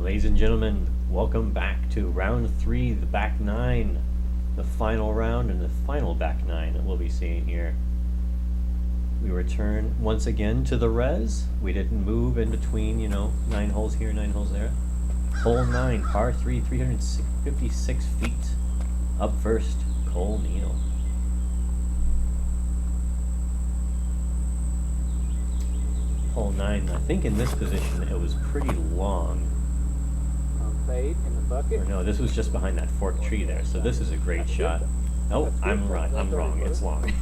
Ladies and gentlemen, welcome back to round 3, the back 9. The final round and the final back 9 that we'll be seeing here. We return once again to the res. We didn't move in between, 9 holes here, 9 holes there. Hole 9, par 3, 356 feet. Up first, Neal. Hole 9, I think in this position it was pretty long. Fade in the bucket. Or no, this was just behind that forked tree there, so this is a great shot. Oh, I'm wrong, it's long.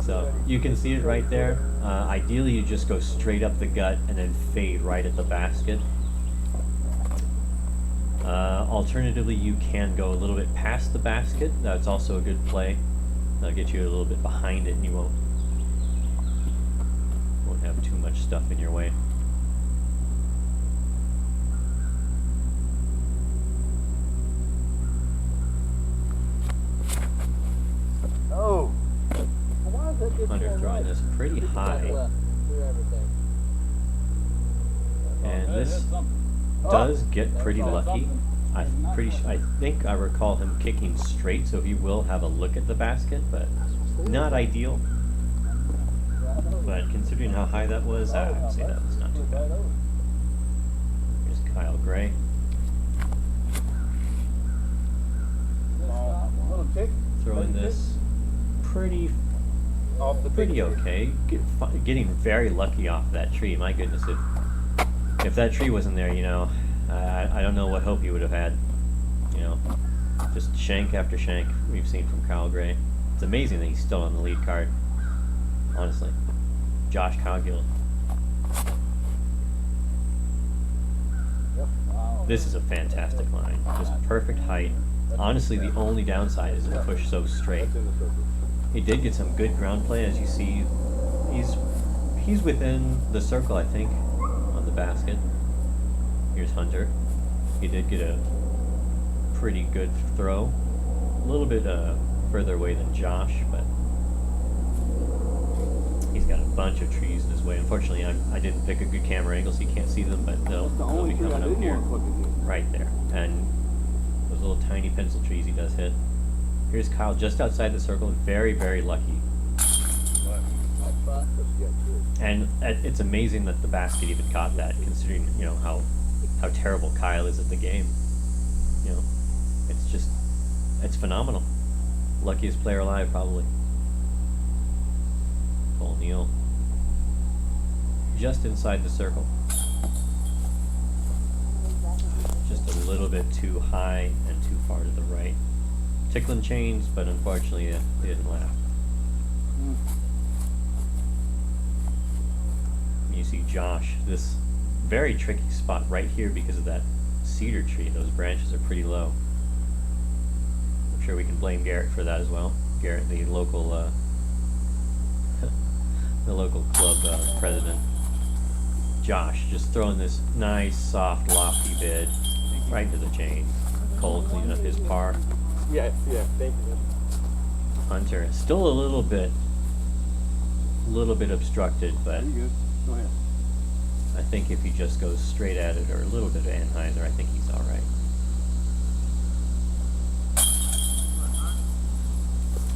So you can see it right there. Ideally you just go straight up the gut and then fade right at the basket. Alternatively, you can go a little bit past the basket. That's also a good play. That'll get you a little bit behind it and you won't have too much stuff in your way. Oh! Why is that Hunter throwing this pretty high. And this does get pretty lucky. I think I recall him kicking straight, so he will have a look at the basket, but not ideal. But considering how high that was, I would say that was not too bad. Here's Kyle Gray. Throwing this pretty okay. Getting very lucky off that tree. My goodness, if that tree wasn't there, I don't know what hope he would have had. Just shank after shank we've seen from Kyle Gray. It's amazing that he's still on the lead card. Honestly. Josh Coghill. This is a fantastic line. Just perfect height. Honestly, the only downside is to push so straight. He did get some good ground play, as you see. He's within the circle, I think, on the basket. Here's Hunter. He did get a pretty good throw. A little bit further away than Josh, but he's got a bunch of trees in his way. Unfortunately, I didn't pick a good camera angle, so you can't see them, but they'll be coming up here. Right there. And those little tiny pencil trees he does hit. Here's Kyle just outside the circle, very, very lucky. And it's amazing that the basket even caught that, considering, how terrible Kyle is at the game. It's phenomenal. Luckiest player alive, probably. Neal. Just inside the circle. Just a little bit too high and too far to the right. Tickling chains, but unfortunately it didn't last. You see Josh, this very tricky spot right here because of that cedar tree. Those branches are pretty low. I'm sure we can blame Garrett for that as well. Garrett, the local club president. Josh just throwing this nice, soft, lofty bid right to the chain. Cole cleaning up his par. Yeah, thank you. Hunter still a little bit obstructed, but Go ahead. I think if he just goes straight at it or a little bit of Anheuser, I think he's all right.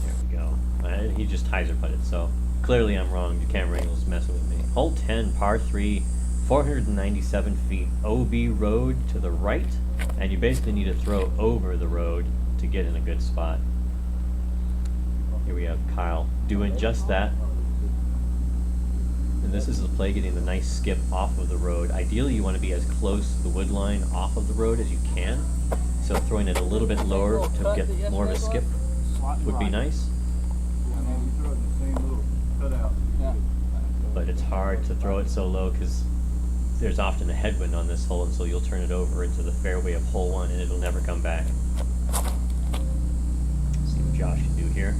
There we go. He just hyzer putted, so clearly I'm wrong. The camera angle's messing with me. Hole 10, par 3, 497 feet. OB road to the right, and you basically need to throw over the road to get in a good spot. Here we have Kyle doing just that. And this is the play, getting the nice skip off of the road. Ideally, you want to be as close to the wood line off of the road as you can. So throwing it a little bit lower to get more of a skip would be nice. But it's hard to throw it so low because there's often a headwind on this hole, and so you'll turn it over into the fairway of hole 1 and it'll never come back. See what Josh can do here.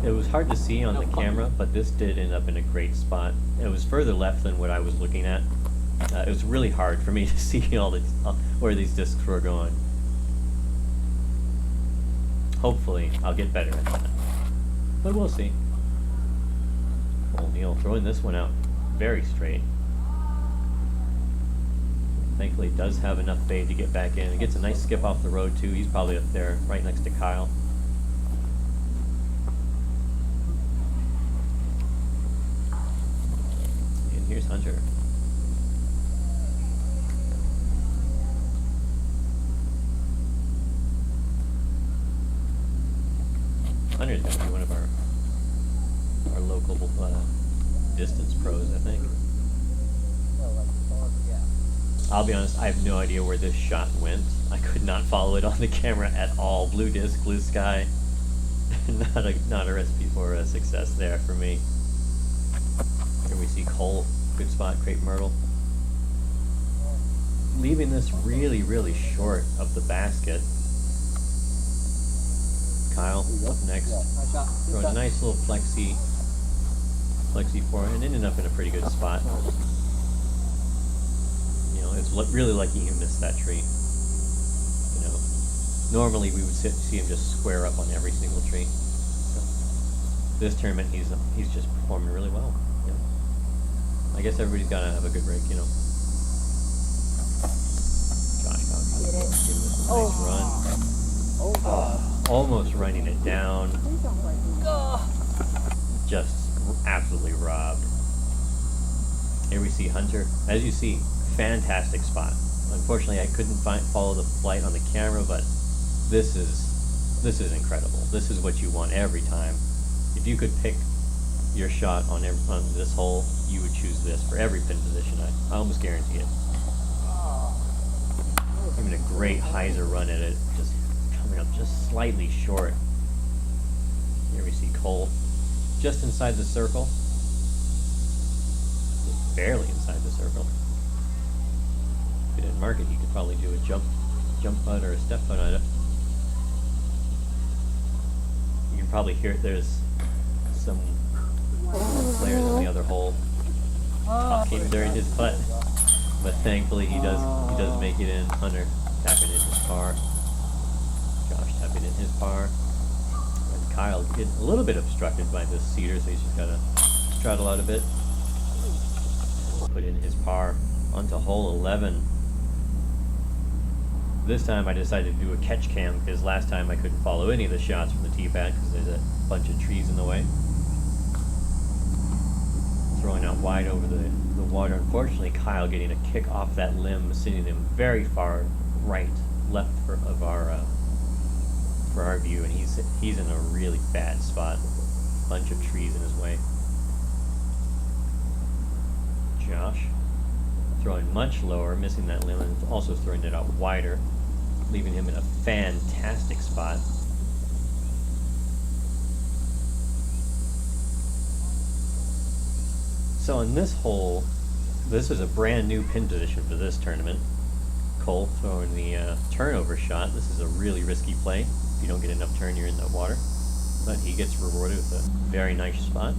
It was hard to see on the camera, but this did end up in a great spot. It was further left than what I was looking at. It was really hard for me to see where these discs were going. Hopefully, I'll get better at that. But we'll see. Oh, Neal throwing this one out very straight. Thankfully, he does have enough fade to get back in. He gets a nice skip off the road, too. He's probably up there, right next to Kyle. And here's Hunter. Hunter's going to be one of our local distance pros, I think. I'll be honest, I have no idea where this shot went. I could not follow it on the camera at all. Blue disc, blue sky. not a recipe for success there for me. Here we see Cole, good spot, Crepe Myrtle. Leaving this really, really short of the basket. Kyle up next, throwing a nice little flexi forehand, ended up in a pretty good spot. You know, it's really lucky he missed that tree. You know, normally we would see him just square up on every single tree. So this tournament, he's just performing really well. You know, I guess everybody's got to have a good break. You know, Josh Coghill giving this a nice run. Almost running it down. Just absolutely robbed. Here we see Hunter. As you see, fantastic spot. Unfortunately, I couldn't follow the flight on the camera, but this is incredible. This is what you want every time. If you could pick your shot on this hole, you would choose this for every pin position. I almost guarantee it. Giving a great hyzer run at it, just coming up just slightly short. Here we see Cole just inside the circle. Just barely inside the circle. If he didn't mark it, he could probably do a jump putt or a step putt on it. You can probably hear it. There's some players on the other hole talking during his putt, but thankfully he does make it in. Hunter tapping in his par. Josh tapping in his par. And Kyle getting a little bit obstructed by this cedar, so he's just got to straddle out a bit. Put in his par onto hole 11. This time I decided to do a catch cam because last time I couldn't follow any of the shots from the tee pad because there's a bunch of trees in the way. Throwing out wide over the water. Unfortunately, Kyle getting a kick off that limb, sending him very far left for our view, and he's in a really bad spot. Bunch of trees in his way. Josh throwing much lower, missing that limb, and also throwing it out wider, leaving him in a fantastic spot. So on this hole, this is a brand new pin position for this tournament. Cole throwing the turnover shot. This is a really risky play. If you don't get enough turn, you're in the water. But he gets rewarded with a very nice spot.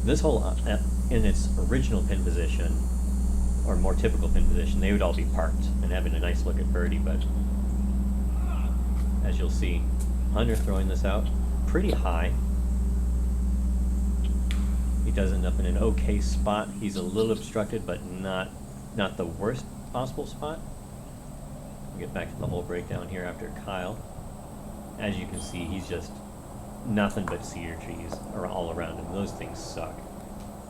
This hole, in its original pin position, or more typical pin position, they would all be parked and having a nice look at birdie, but as you'll see, Hunter throwing this out pretty high. He does end up in an okay spot. He's a little obstructed, but not the worst possible spot. We'll get back to the whole breakdown here after Kyle. As you can see, he's just nothing but cedar trees all around him. Those things suck.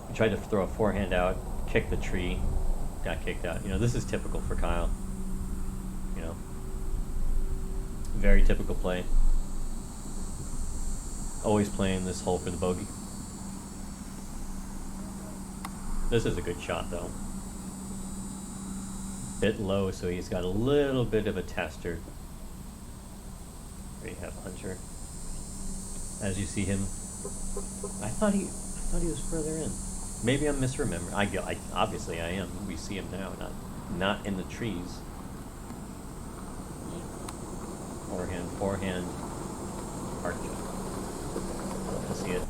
He tried to throw a forehand out, kick the tree, got kicked out. You know, this is typical for Kyle. You know, very typical play. Always playing this hole for the bogey. This is a good shot, though. Bit low, so he's got a little bit of a tester. There you have Hunter. As you see him, I thought he was further in. Maybe I'm misremembering. Obviously I am. We see him now, not in the trees. Forehand, arch. Love to see it.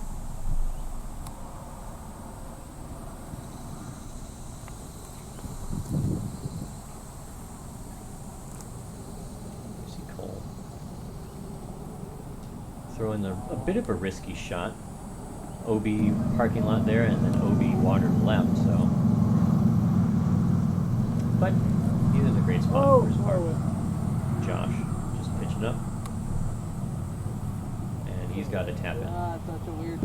throw in a bit of a risky shot. OB parking lot there, and then OB water left, so. But he is a great spot for his par. Josh just pitching up. And he's got to tap in. Such a weird.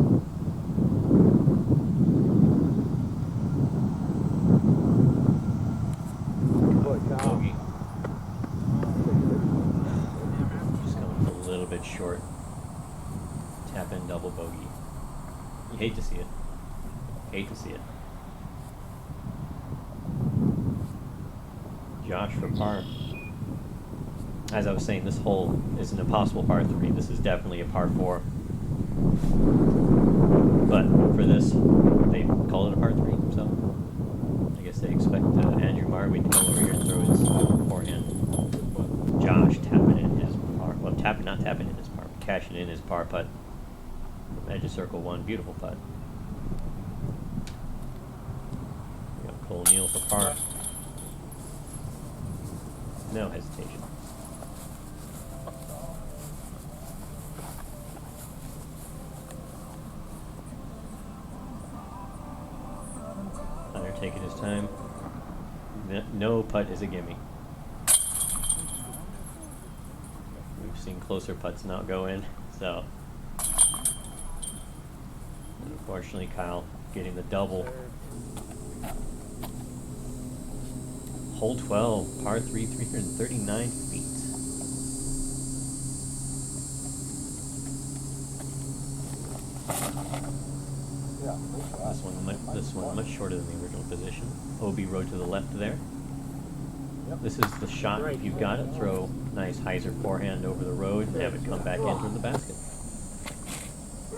Bogey. Just going a little bit short. Tap in double bogey. You hate to see it. Hate to see it. Josh for par. As I was saying, this hole is an impossible par 3. This is definitely a par 4. But for this, they call it a par 3, so I guess they expect Andrew Marwood to come over here and throw his forehand. Josh tapping in his par. Well, not tapping in his par, cashing in his par putt. From edge of circle 1, beautiful putt. We got Neal for par. No hesitation. Hunter taking his time. No putt is a gimme. We've seen closer putts not go in, so. Unfortunately, Kyle getting the double. Hole 12, par 3, 339 feet. This one much shorter than the original position. OB road to the left there. This is the shot. If you've got it, throw nice hyzer forehand over the road and have it come back into the basket.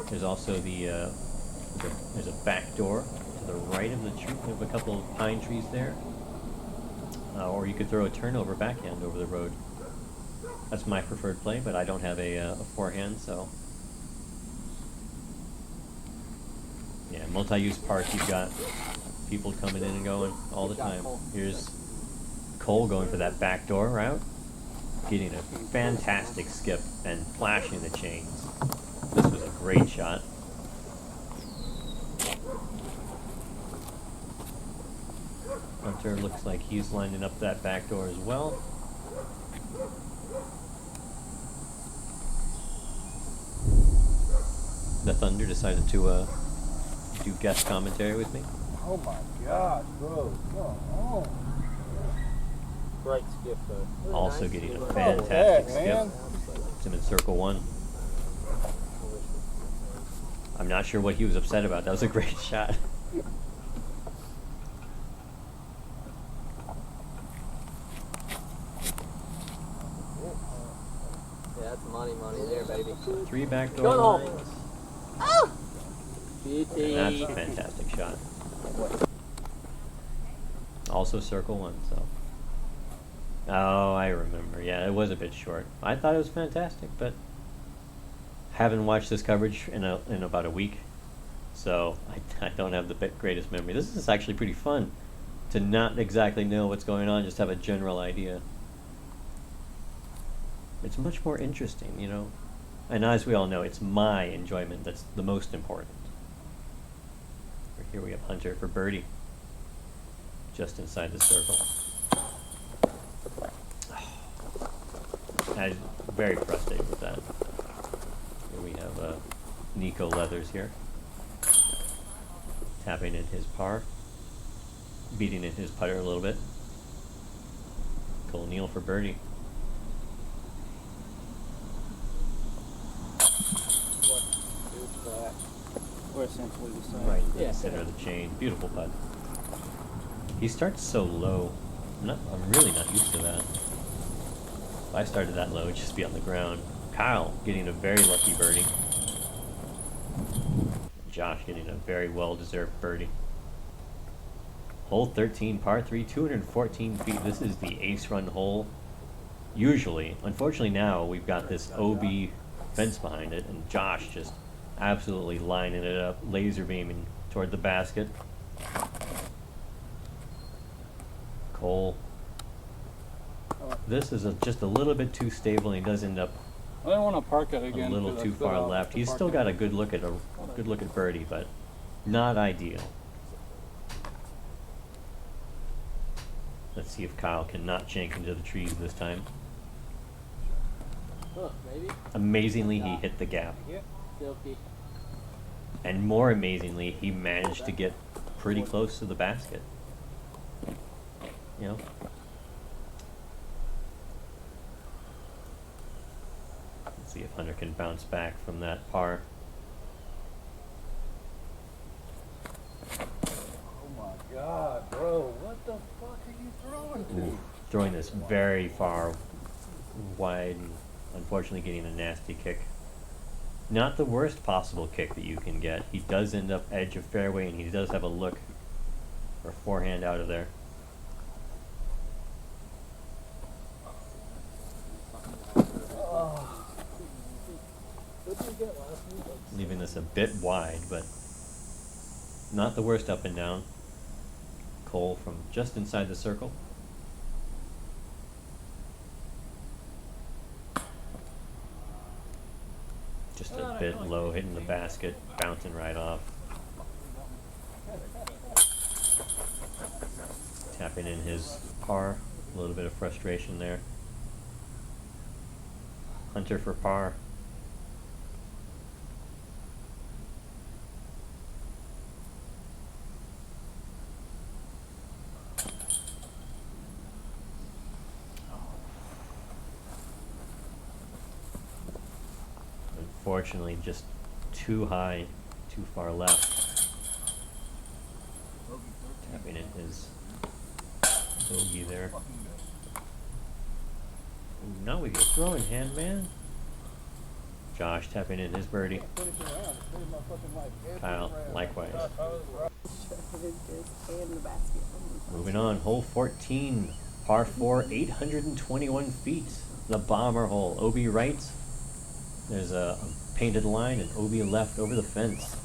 There's also there's a back door to the right of the tree. We have a couple of pine trees there. Or you could throw a turnover backhand over the road. That's my preferred play, but I don't have a forehand, so. Yeah, multi-use park, you've got people coming in and going all the time. Here's Cole going for that backdoor route, getting a fantastic skip and flashing the chains. This was a great shot. Hunter looks like he's lining up that back door as well. The Thunder decided to do guest commentary with me. Oh my gosh, bro. Come on. Great skip, though. Also getting a fantastic skip. It's him in circle 1. I'm not sure what he was upset about. That was a great shot. That's money there, baby. 3 backdoor Going home. lines. Oh! And that's a fantastic shot. Also circle 1, so. Oh, I remember. Yeah, it was a bit short. I thought it was fantastic, but haven't watched this coverage in about a week, so I don't have the greatest memory. This is actually pretty fun to not exactly know what's going on, just have a general idea. It's much more interesting, you know. And as we all know, it's my enjoyment that's the most important. Here we have Hunter for birdie, just inside the circle. I'm very frustrated with that. Here we have Nico Leathers here, tapping in his par, beating in his putter a little bit. Cole Neal for birdie. Or essentially the same. Right in the center of the chain. Beautiful putt. He starts so low. I'm really not used to that. If I started that low, it'd just be on the ground. Kyle getting a very lucky birdie. Josh getting a very well-deserved birdie. Hole 13, par 3, 214 feet. This is the ace-run hole. Usually. Unfortunately now, we've got this OB fence behind it, and Josh just absolutely lining it up, laser beaming toward the basket. Cole. This is just a little bit too stable, and he does end up I don't want to park it A again. little 'cause I too stood far out left. to He's park still it. got a good look at birdie, but not ideal. Let's see if Kyle can not shank into the trees this time. Huh, maybe? Amazingly, he hit the gap. Silky. And more amazingly, he managed to get pretty close to the basket. You know? Let's see if Hunter can bounce back from that par. Oh my god, bro. What the fuck are you throwing to? Ooh, throwing this very far wide and unfortunately getting a nasty kick. Not the worst possible kick that you can get. He does end up edge of fairway and he does have a look or forehand out of there. Leaving this a bit wide, but not the worst up and down. Cole from just inside the circle. Just a bit low, hitting the basket, bouncing right off. Tapping in his par, a little bit of frustration there. Hunter for par. Unfortunately, just too high, too far left. Tapping in his bogey there. Ooh, now we get throwing hand, man. Josh tapping in his birdie. Kyle, likewise. Moving on, hole 14, par 4, 821 feet. The bomber hole. OB right. There's a painted line and OB left over the fence.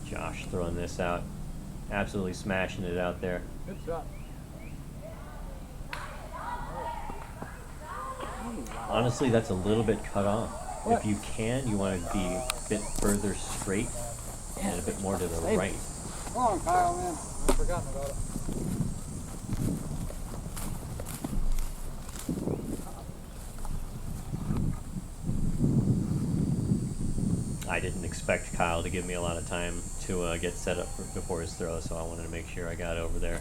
Josh throwing this out. Absolutely smashing it out there. Good shot. Honestly, that's a little bit cut off. What? If you can, you want to be a bit further straight and a bit more to the right. Come on, Kyle, man. I've forgotten about it. I didn't expect Kyle to give me a lot of time to get set up before his throw, so I wanted to make sure I got over there.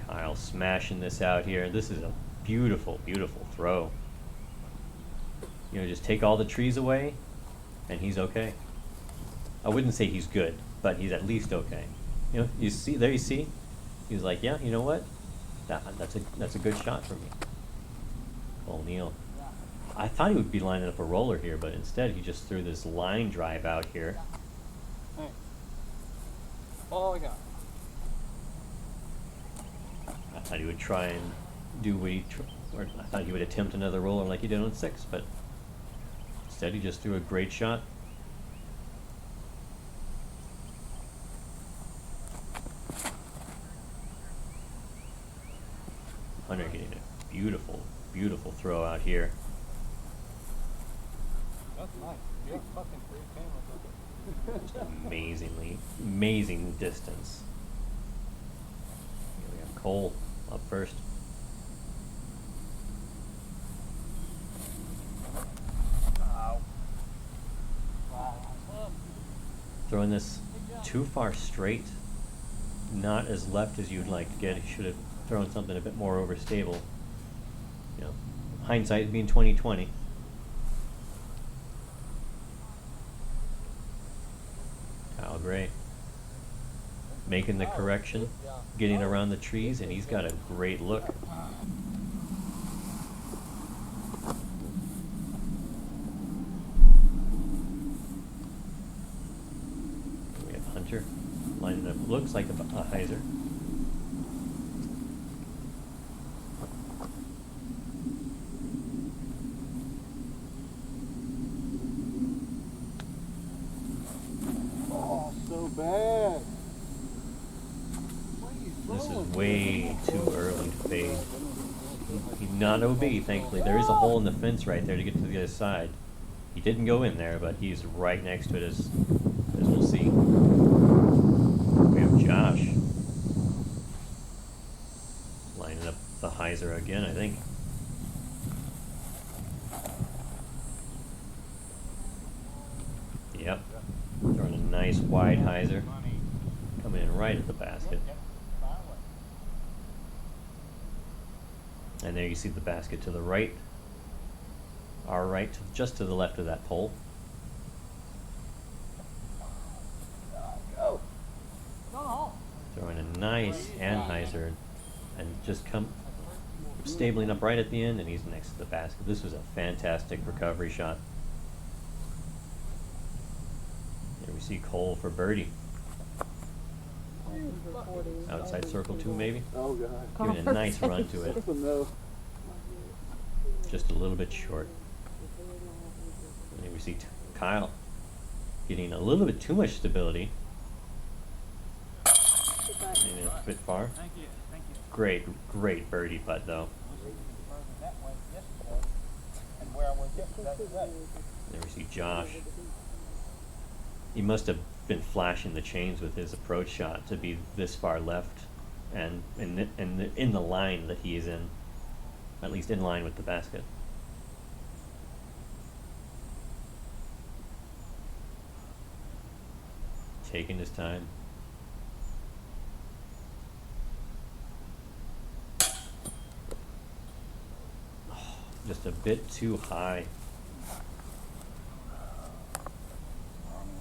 Kyle smashing this out here. This is a beautiful, beautiful throw. You know, just take all the trees away, and he's okay. I wouldn't say he's good, but he's at least okay. You know, you see, there you see? He's like, yeah, you know what? That's a good shot for me. Oh, Neal. I thought he would be lining up a roller here, but instead he just threw this line drive out here. Hey. All I got. I thought he would try and do what or I thought he would attempt another roller like he did on 6, but instead he just threw a great shot. Hunter getting a beautiful, beautiful throw out here. That's nice. You have fucking 3 cameras. Just amazing distance. Here we have Cole up first. Throwing this too far straight, not as left as you'd like to get. He should have thrown something a bit more overstable. You know, hindsight being 20/20. Kyle Gray making the correction, getting around the trees, and he's got a great look. We have Hunter lining up, looks like a hyzer. Oh, so bad. This is way too early to fade. He's not OB, thankfully. There is a hole in the fence right there to get to the other side. He didn't go in there, but he's right next to it as we'll see. We have Josh lining up the hyzer again, I think. Yep. Throwing a nice wide hyzer. Coming in right at the basket. And there you see the basket to the right. Our right, just to the left of that pole. Throwing a nice anhyzer and just stabling up right at the end, and he's next to the basket. This was a fantastic recovery shot. There we see Cole for birdie. Outside circle 2 maybe. Oh God. Giving a nice run to it. No. Just a little bit short. And then we see Kyle getting a little bit too much stability. Maybe a bit far. Great birdie putt though. There we see Josh. He must have been flashing the chains with his approach shot to be this far left and in the line that he is in, at least in line with the basket. Taking his time. Just a bit too high.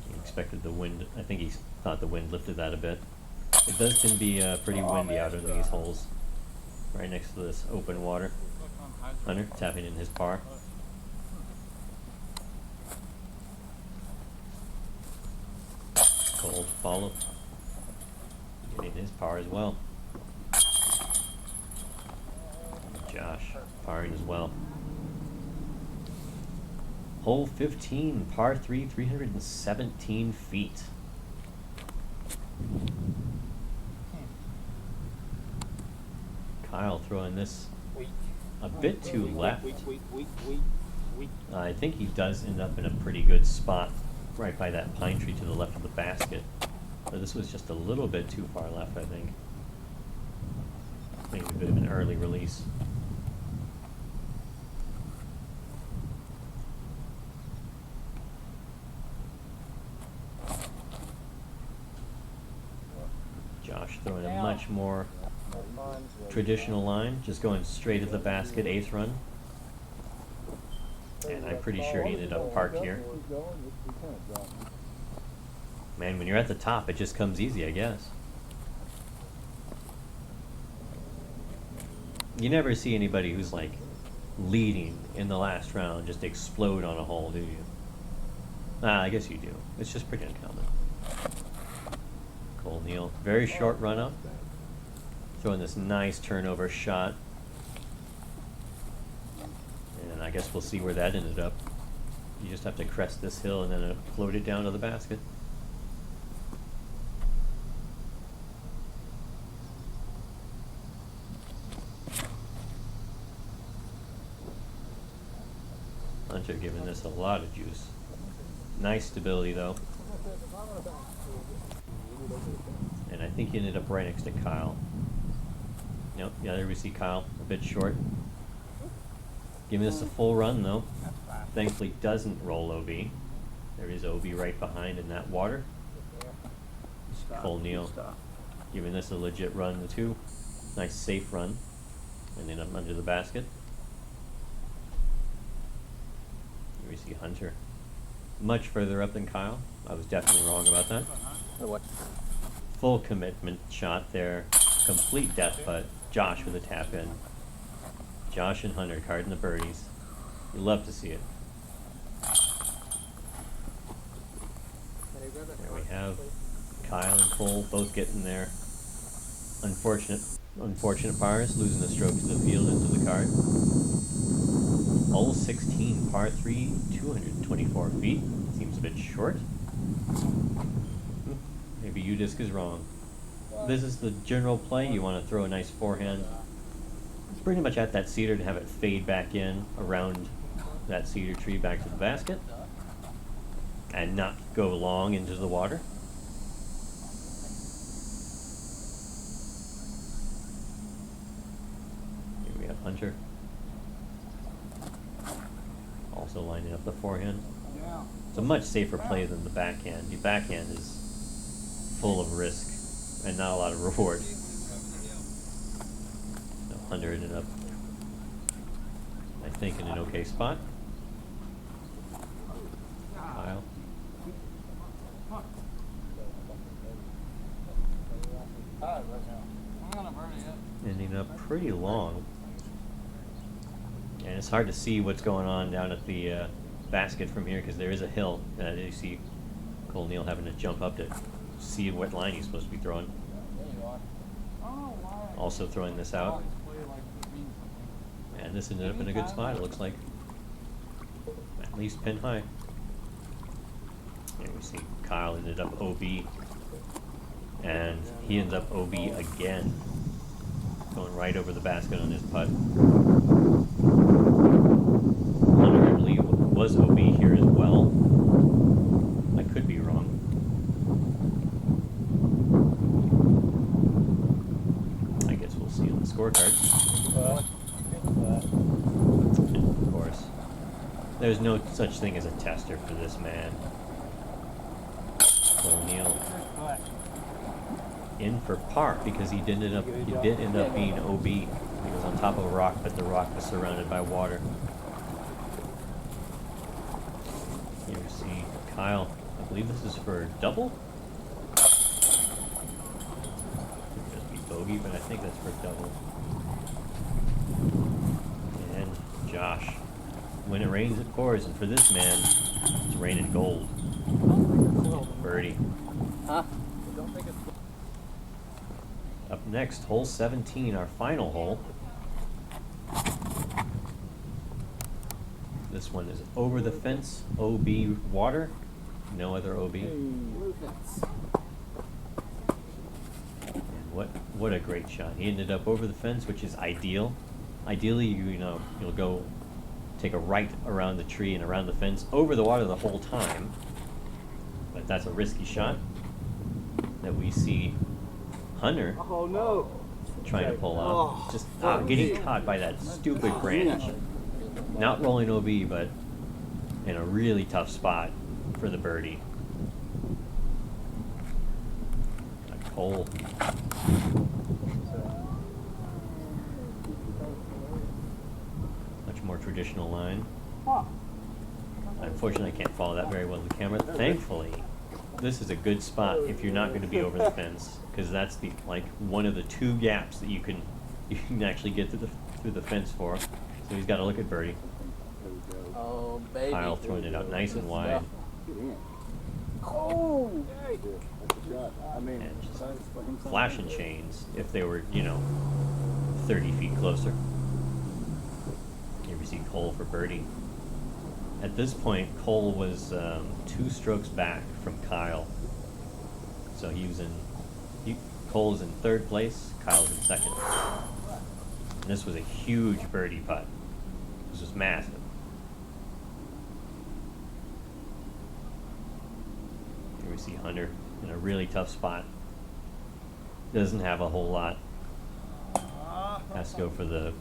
He expected the wind. I think he thought the wind lifted that a bit. It does tend to be pretty windy out in these holes. Right next to this open water. Hunter tapping in his par. Cole to follow. Getting his par as well. Josh parring as well. Hole 15, par 3, 317 feet. Kyle throwing this a bit too left. I think he does end up in a pretty good spot right by that pine tree to the left of the basket. But this was just a little bit too far left, I think. Maybe a bit of an early release. Josh throwing a much more traditional line, just going straight at the basket, 8th run. And I'm pretty sure he ended up parked here. Man, when you're at the top, it just comes easy, I guess. You never see anybody who's like leading in the last round just explode on a hole, do you? I guess you do. It's just pretty uncommon. Cole Neal, very short run up. Throwing this nice turnover shot. And I guess we'll see where that ended up. You just have to crest this hill and then float it down to the basket. Hunter giving this a lot of juice. Nice stability though. And I think he ended up right next to Kyle. Nope, yeah, there we see Kyle, a bit short. Giving this a full run though. Thankfully doesn't roll OB. There is OB right behind in that water. Cole Neal giving this a legit run too. Nice safe run. And then up under the basket. Here we see Hunter. Much further up than Kyle. I was definitely wrong about that. Full commitment shot there. Complete death putt. Josh with a tap in. Josh and Hunter carding the birdies. You love to see it. There we have Kyle and Cole both getting their unfortunate pars, losing a stroke to the field into the card. Hole 16, par 3, 224 feet. Seems a bit short. Maybe U-Disc is wrong. this is the general play. You want to throw a nice forehand. It's pretty much at that cedar to have it fade back in around that cedar tree back to the basket. And not go long into the water. Here we have Hunter. Also lining up the forehand. It's a much safer play than the backhand. The backhand is full of risk and not a lot of reward. So Hunter ended up, I think, in an okay spot. Kyle. Ending up pretty long. And it's hard to see what's going on down at the basket from here because there is a hill. You see Neal having to jump up to see what line he's supposed to be throwing. Also throwing this out. And this ended up in a good spot, it looks like. At least pin high. And we see Kyle ended up OB. And he ends up OB again. Going right over the basket on his putt. Hunter, I believe, was OB here as well. I could be wrong. I guess we'll see on the scorecard. And of course, there's no such thing as a tester for this man. Neal in for par because he did end up being OB. He was on top of a rock, but the rock was surrounded by water. Here we see Kyle. I believe this is for double. Could just be bogey, but I think that's for double. And Josh. When it rains, it pours, and for this man, it's raining gold. Birdie. Huh? Up next, hole 17, our final hole. This one is over the fence, OB water, no other OB. And what a great shot. He ended up over the fence, which is ideal. Ideally, you'll go take a right around the tree and around the fence, over the water the whole time. But that's a risky shot that we see Hunter trying to pull off. Just getting caught by that stupid branch. Not rolling OB, but in a really tough spot for the birdie. Cole. Much more traditional line. Unfortunately, I can't follow that very well with the camera. Thankfully, this is a good spot if you're not going to be over the fence, because that's the one of the two gaps that you can actually get through the fence for. So he's got to look at birdie. Oh, baby. Kyle throwing it out nice and wide. Oh! And just flashing chains if they were, 30 feet closer. Here we see Cole for birdie. At this point, Cole was 2 strokes back from Kyle. So Cole is in 3rd place, Kyle's in 2nd. And this was a huge birdie putt. This was massive. Here we see Hunter in a really tough spot. Doesn't have a whole lot. Has to go for the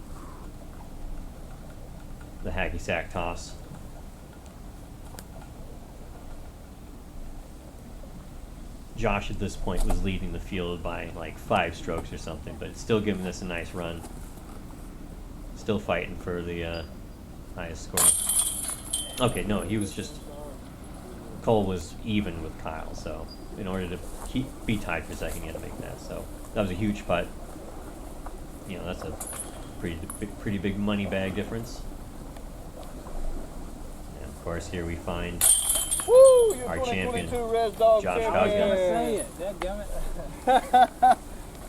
hacky sack toss. Josh at this point was leading the field by 5 strokes or something, but still giving this a nice run. Still fighting for the highest score. Okay, no, he was Cole was even with Kyle, so in order to be tied for 2nd, he had to make that. So that was a huge putt. That's a pretty big money bag difference. And of course, here we find our champion, Josh Coghill.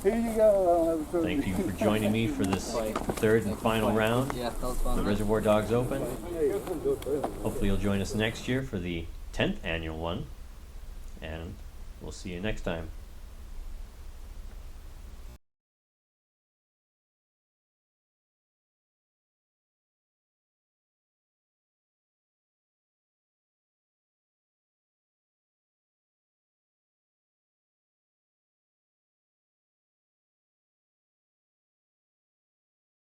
Here you go. Thank you for joining me for this 3rd and final round of the Reservoir Dawgs Open. Hopefully you'll join us next year for the 10th annual one, and we'll see you next time.